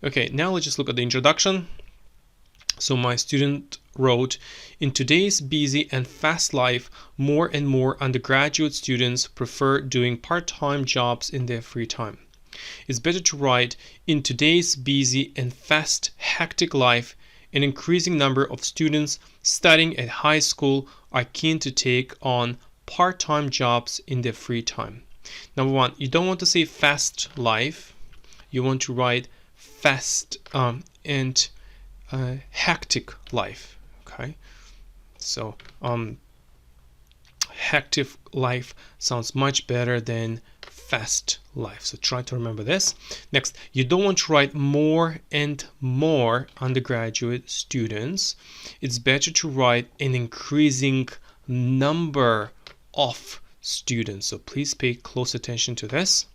Okay, now let's just look at the introduction. So my student wrote, in today's busy and fast life, more and more undergraduate students prefer doing part-time jobs in their free time. It's better to write, in today's busy and fast, hectic life, an increasing number of students studying at high school are keen to take on part-time jobs in their free time. Number one, you don't want to say fast life. You want to write fast and hectic life. Okay, so hectic life sounds much better than fast life, so try to remember this. Next, you don't want to write more and more undergraduate students. It's better to write an increasing number of students, so please pay close attention to this.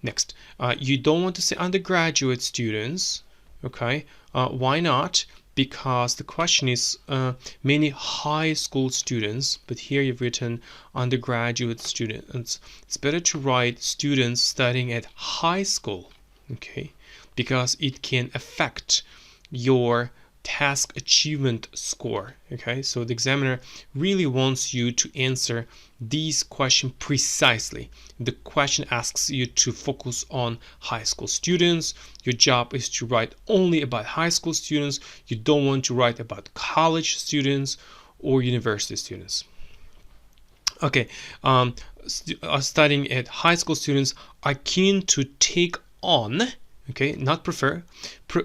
Next, you don't want to say undergraduate students. Okay, why not? Because the question is many high school students, but here you've written undergraduate students. It's better to write students studying at high school, okay, because it can affect your task achievement score. Okay, so the examiner really wants you to answer these questions precisely. The question asks you to focus on high school students. Your job is to write only about high school students. You don't want to write about college students or university students. Okay, studying at high school students are keen to take on, okay, not prefer.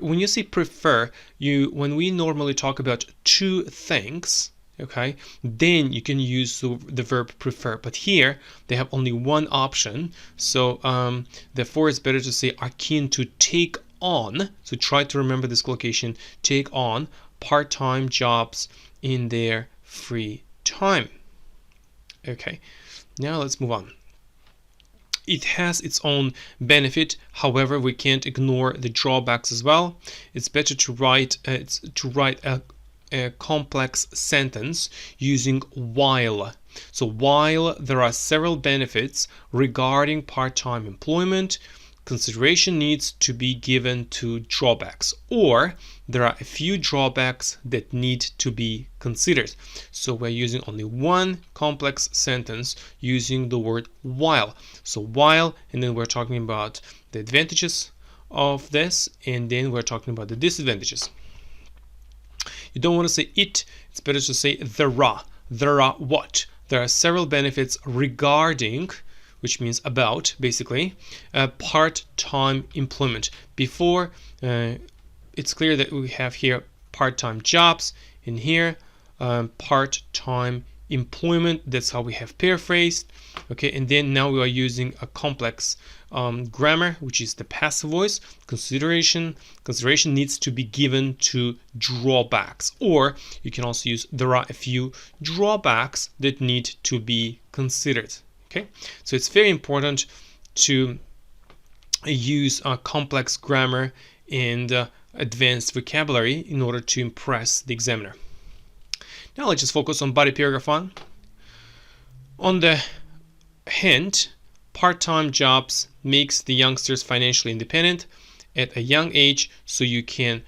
When you say prefer, when we normally talk about two things, okay, then you can use the verb prefer. But here they have only one option, so therefore it's better to say are keen to take on. So try to remember this collocation: take on part-time jobs in their free time. Okay, now let's move on. It has its own benefit, however, we can't ignore the drawbacks as well. It's better to write a complex sentence using while. So while there are several benefits regarding part-time employment, consideration needs to be given to drawbacks, or there are a few drawbacks that need to be considered. So we're using only one complex sentence using the word while. So while, and then we're talking about the advantages of this, and then we're talking about the disadvantages. You don't want to say it, it's better to say there are. There are what? There are several benefits regarding, which means about, basically, part-time employment. Before, it's clear that we have here part-time jobs, in here part-time employment. That's how we have paraphrased. Okay, and then now we are using a complex grammar, which is the passive voice. Consideration needs to be given to drawbacks, or you can also use there are a few drawbacks that need to be considered. Okay, so it's very important to use complex grammar and advanced vocabulary in order to impress the examiner. Now let's just focus on body paragraph 1. On the hand, part-time jobs makes the youngsters financially independent at a young age, so you can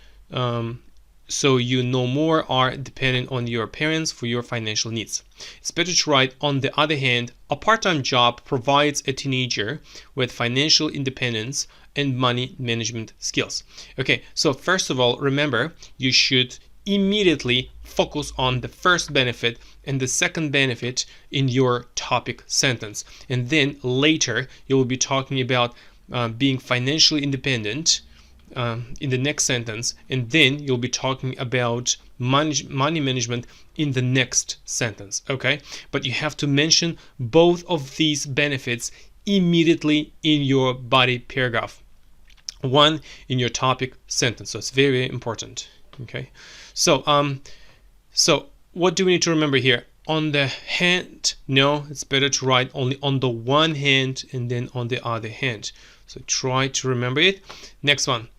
so you no more are dependent on your parents for your financial needs. It's better to write, on the other hand, a part-time job provides a teenager with financial independence and money management skills. Okay, so first of all, remember, you should immediately focus on the first benefit and the second benefit in your topic sentence. And then later, you will be talking about being financially independent in the next sentence, and then you'll be talking about money management in the next sentence. Okay, but you have to mention both of these benefits immediately in your body paragraph, one in your topic sentence. So it's very, very important. Okay, so what do we need to remember here? On the hand, no, it's better to write only on the one hand and then on the other hand. So try to remember it. Next one,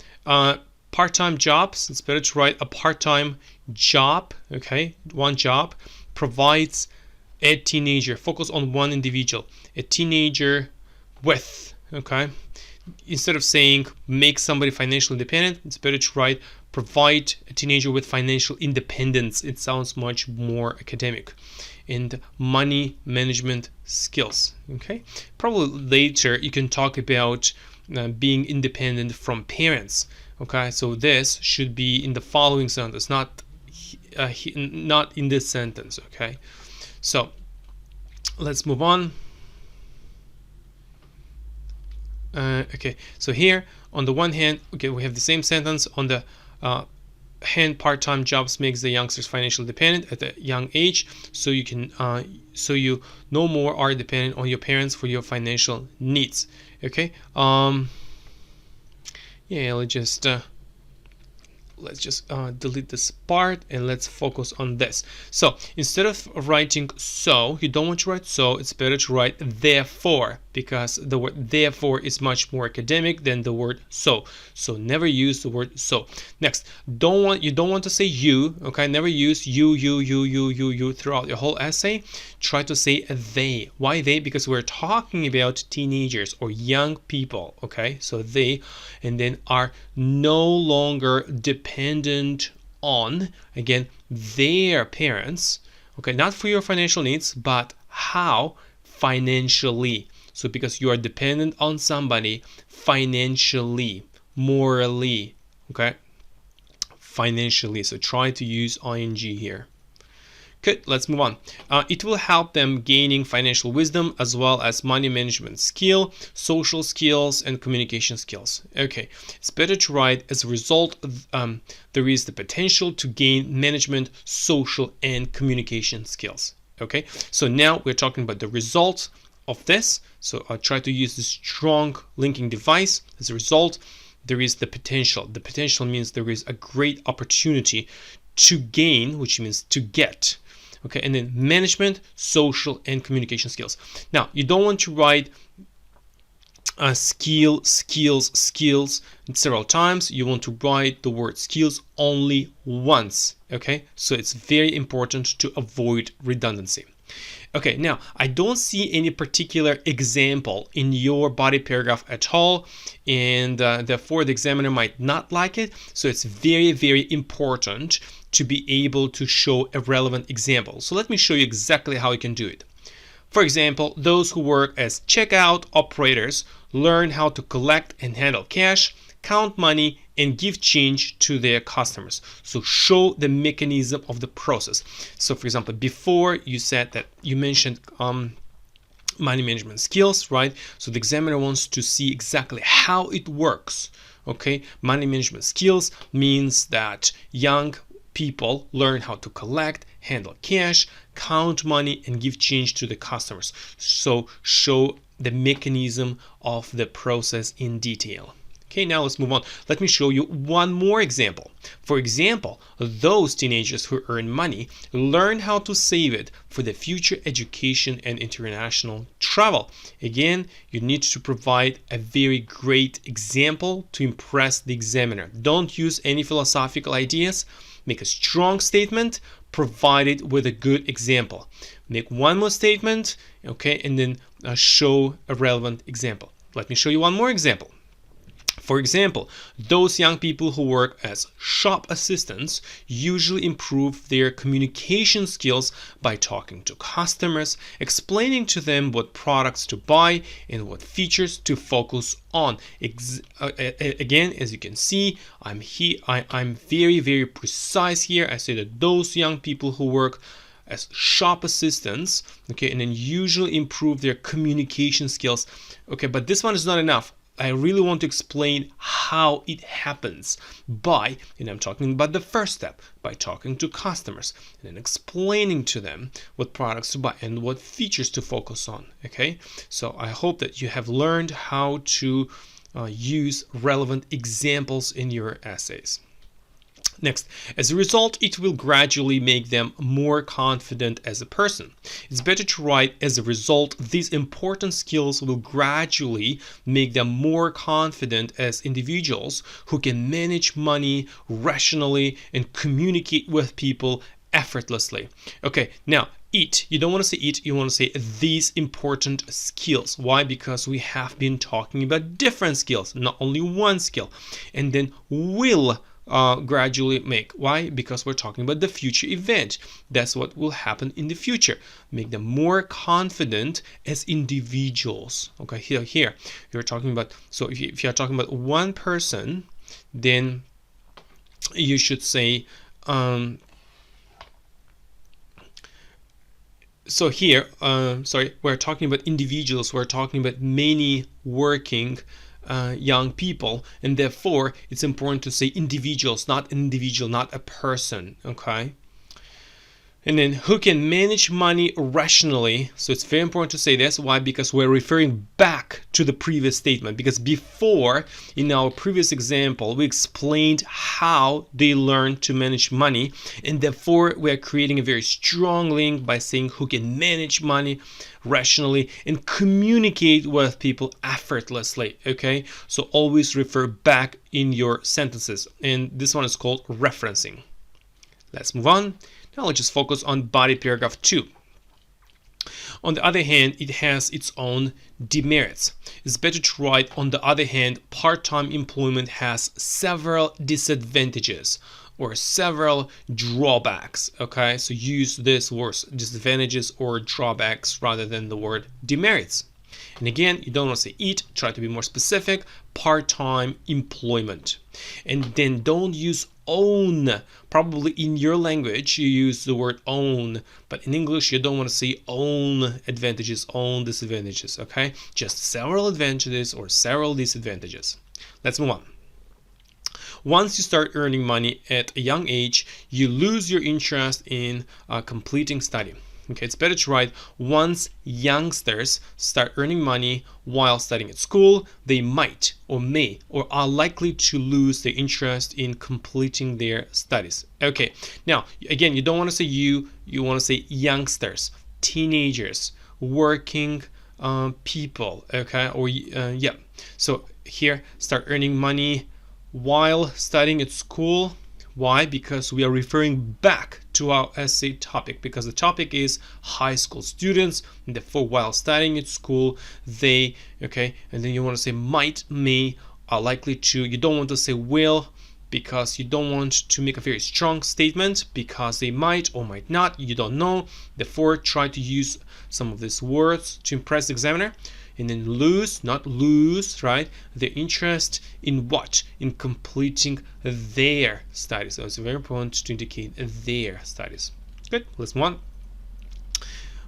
part-time jobs. It's better to write a part-time job. Okay, one job provides a teenager. Focus on one individual. A teenager with. Okay, instead of saying make somebody financially independent, it's better to write provide a teenager with financial independence. It sounds much more academic. And money management skills. Okay, probably later you can talk about being independent from parents. Okay, so this should be in the following sentence, not in this sentence. Okay, so let's move on. Okay, so here on the one hand, okay, we have the same sentence. On the hand, part-time jobs makes the youngsters financially dependent at a young age, so you can so you no more are dependent on your parents for your financial needs. Okay, yeah, let's just delete this part and let's focus on this. So instead of writing so, you don't want to write so, it's better to write therefore, because the word therefore is much more academic than the word so. So never use the word so. Next, you don't want to say you. Okay, never use you throughout your whole essay. Try to say they. Why they? Because we're talking about teenagers or young people. Okay, so they, and then are no longer dependent on, again, their parents. Okay, not for your financial needs, but how? Financially. So because you are dependent on somebody financially, morally, okay, financially. So try to use ing here. Good, let's move on. It will help them gaining financial wisdom as well as money management skill, social skills, and communication skills. Okay, it's better to write as a result, there is the potential to gain management, social, and communication skills. Okay, so now we're talking about the results of this. So I'll try to use this strong linking device. As a result, there is the potential. The potential means there is a great opportunity to gain, which means to get. Okay, and then management, social, and communication skills. Now, you don't want to write skills several times. You want to write the word skills only once. Okay, so it's very important to avoid redundancy. Okay, now I don't see any particular example in your body paragraph at all, and therefore the examiner might not like it. So it's very, very important to be able to show a relevant example. So let me show you exactly how you can do it. For example, those who work as checkout operators learn how to collect and handle cash, count money, and give change to their customers. So show the mechanism of the process. So for example, before you said that you mentioned money management skills, right? So the examiner wants to see exactly how it works. Okay, money management skills means that young people learn how to collect, handle cash, count money, and give change to the customers. So show the mechanism of the process in detail. Okay, now let's move on. Let me show you one more example. For example, those teenagers who earn money learn how to save it for the future education and international travel. Again, you need to provide a very great example to impress the examiner. Don't use any philosophical ideas. Make a strong statement, provide it with a good example. Make one more statement, okay, and then show a relevant example. Let me show you one more example. For example, those young people who work as shop assistants usually improve their communication skills by talking to customers, explaining to them what products to buy and what features to focus on. Again, as you can see, I'm very, very precise here. I say that those young people who work as shop assistants, okay, and then usually improve their communication skills. Okay, but this one is not enough. I really want to explain how it happens and I'm talking about the first step, by talking to customers and then explaining to them what products to buy and what features to focus on. Okay, so I hope that you have learned how to use relevant examples in your essays. Next, as a result, it will gradually make them more confident as a person. It's better to write, as a result, these important skills will gradually make them more confident as individuals who can manage money rationally and communicate with people effortlessly. Okay, now Eat. You don't want to say eat, you want to say these important skills. Why? Because we have been talking about different skills, not only one skill. And then will gradually make. Why? Because we're talking about the future event. That's what will happen in the future. Make them more confident as individuals. Okay, here you're talking about, so if you're talking about one person, then you should say so here, we're talking about individuals, we're talking about many working young people, and therefore it's important to say individuals, not an individual, not a person, okay? And then who can manage money rationally. So it's very important to say this. Why? Because we're referring back to the previous statement. Because before, in our previous example, we explained how they learn to manage money. And therefore, we're creating a very strong link by saying who can manage money rationally and communicate with people effortlessly. Okay? So always refer back in your sentences. And this one is called referencing. Let's move on. Now let's just focus on body paragraph 2. On the other hand, it has its own demerits. It's better to write, on the other hand, part-time employment has several disadvantages or several drawbacks. Okay, so use this word disadvantages or drawbacks rather than the word demerits. And again, you don't want to say it, try to be more specific, part-time employment. And then don't use own. Probably in your language you use the word own, but in English you don't want to say own advantages, own disadvantages, okay? Just several advantages or several disadvantages. Let's move on. Once you start earning money at a young age, you lose your interest in completing study. Okay, it's better to write, once youngsters start earning money while studying at school, they might or may or are likely to lose their interest in completing their studies. Okay, now again, you don't want to say you want to say youngsters, teenagers, working people, okay, or yeah. So here, start earning money while studying at school. Why? Because we are referring back to our essay topic, because the topic is high school students, and therefore while studying at school they, okay, and then you want to say might, may, are likely to. You don't want to say will, because you don't want to make a very strong statement, because they might or might not, you don't know. Therefore try to use some of these words to impress the examiner. And then lose, not lose, right? Their interest in what? In completing their studies. So it's very important to indicate their studies. Good, let's move on.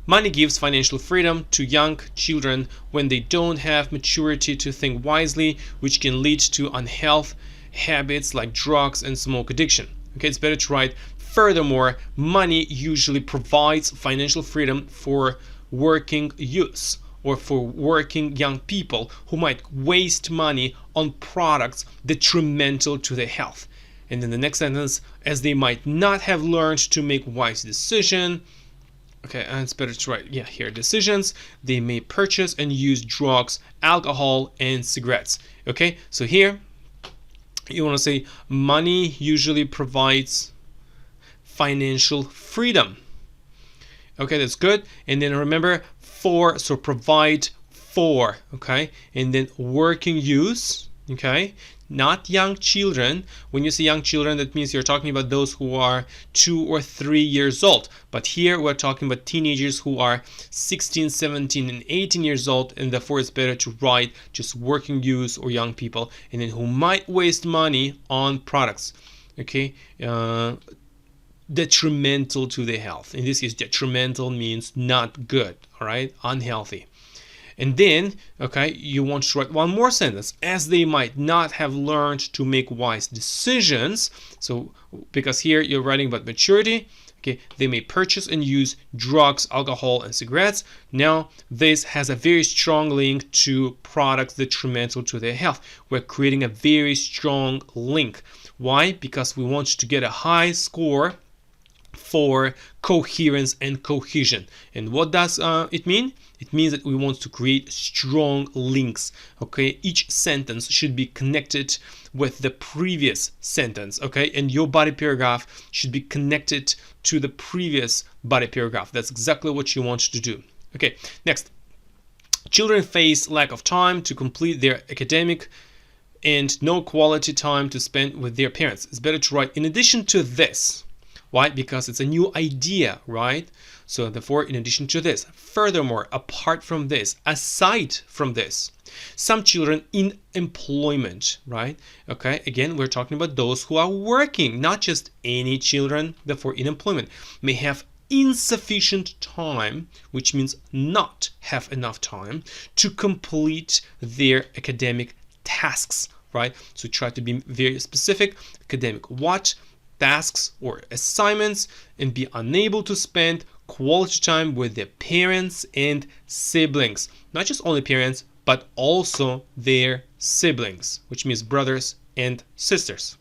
Money gives financial freedom to young children when they don't have maturity to think wisely, which can lead to unhealthy habits like drugs and smoke addiction. Okay, it's better to write, furthermore, money usually provides financial freedom for working youths, or for working young people who might waste money on products detrimental to their health. And then the next sentence, as they might not have learned to make wise decisions. Okay, and it's better to write, yeah, here, decisions. They may purchase and use drugs, alcohol, and cigarettes. Okay, so here you want to say money usually provides financial freedom. Okay, that's good. And then remember, for, so provide for, okay, and then working youth, okay, not young children. When you say young children, that means you're talking about those who are 2 or 3 years old, but here we're talking about teenagers who are 16, 17, and 18 years old, and therefore it's better to write just working youth or young people, and then who might waste money on products, okay, detrimental to their health. In this case, detrimental means not good, all right, unhealthy. And then, okay, you want to write one more sentence, as they might not have learned to make wise decisions. So because here you're writing about maturity, okay, they may purchase and use drugs, alcohol, and cigarettes. Now this has a very strong link to products detrimental to their health. We're creating a very strong link. Why? Because we want to get a high score for coherence and cohesion. And what does it mean? It means that we want to create strong links. Okay, each sentence should be connected with the previous sentence. Okay, and your body paragraph should be connected to the previous body paragraph. That's exactly what you want to do. Okay, next. Children face lack of time to complete their academic and no quality time to spend with their parents. It's better to write in addition to this. Why? Because it's a new idea, right? So therefore, in addition to this, furthermore, apart from this, aside from this, some children in employment, right? Okay, again, we're talking about those who are working, not just any children, therefore in employment, may have insufficient time, which means not have enough time to complete their academic tasks, right? So try to be very specific. Academic what? Tasks or assignments, and be unable to spend quality time with their parents and siblings. Not just only parents, but also their siblings, which means brothers and sisters.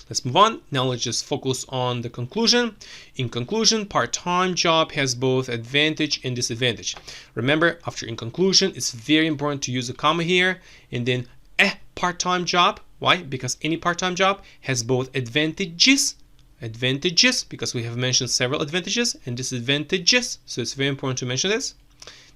Let's move on. Now let's just focus on the conclusion. In conclusion, part-time job has both advantage and disadvantage. Remember, after in conclusion, it's very important to use a comma here, and then a part-time job. Why? Because any part-time job has both advantages, because we have mentioned several advantages, and disadvantages. So it's very important to mention this.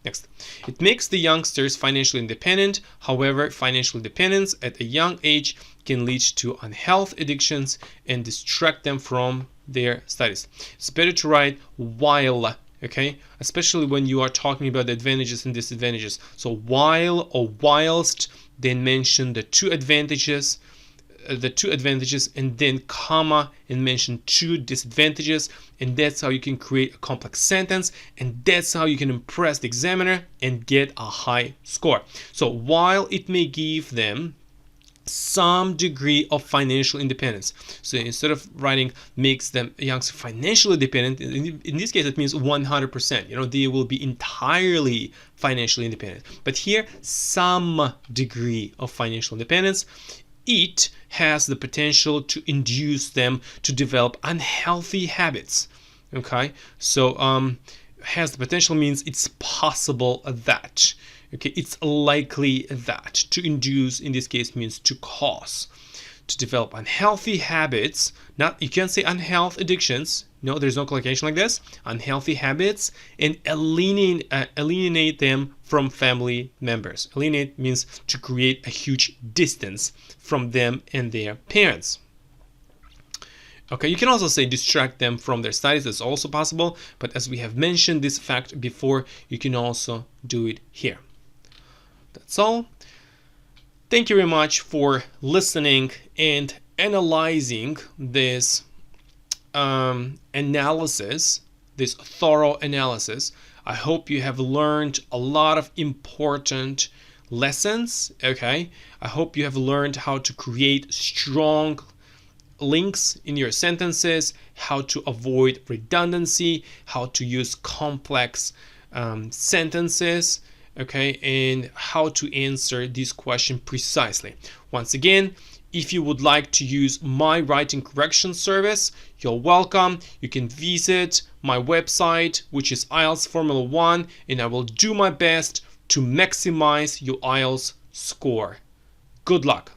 Next, it makes the youngsters financially independent. However, financial dependence at a young age can lead to unhealthy addictions and distract them from their studies. It's better to write while, okay? Especially when you are talking about the advantages and disadvantages. So while or whilst, then mention the two advantages, and then comma and mention two disadvantages, and that's how you can create a complex sentence, and that's how you can impress the examiner and get a high score. So while it may give them some degree of financial independence, so instead of writing makes them youngster financially dependent, in this case it means 100%, they will be entirely financially independent, but here some degree of financial independence. It has the potential to induce them to develop unhealthy habits. Okay, so has the potential means it's possible that. Okay, it's likely that. To induce in this case means to cause. To develop unhealthy habits, not, you can't say unhealthy addictions. No, there's no collocation like this. Unhealthy habits, and alienate them from family members. Alienate means to create a huge distance from them and their parents. Okay, you can also say distract them from their studies. That's also possible, but as we have mentioned this fact before, you can also do it here. That's all. Thank you very much for listening and analyzing this analysis, this thorough analysis. I hope you have learned a lot of important lessons. Okay, I hope you have learned how to create strong links in your sentences, how to avoid redundancy, how to use complex sentences, okay, and how to answer this question precisely. Once again, if you would like to use my writing correction service, you're welcome. You can visit my website, which is IELTS Formula 1, and I will do my best to maximize your IELTS score. Good luck.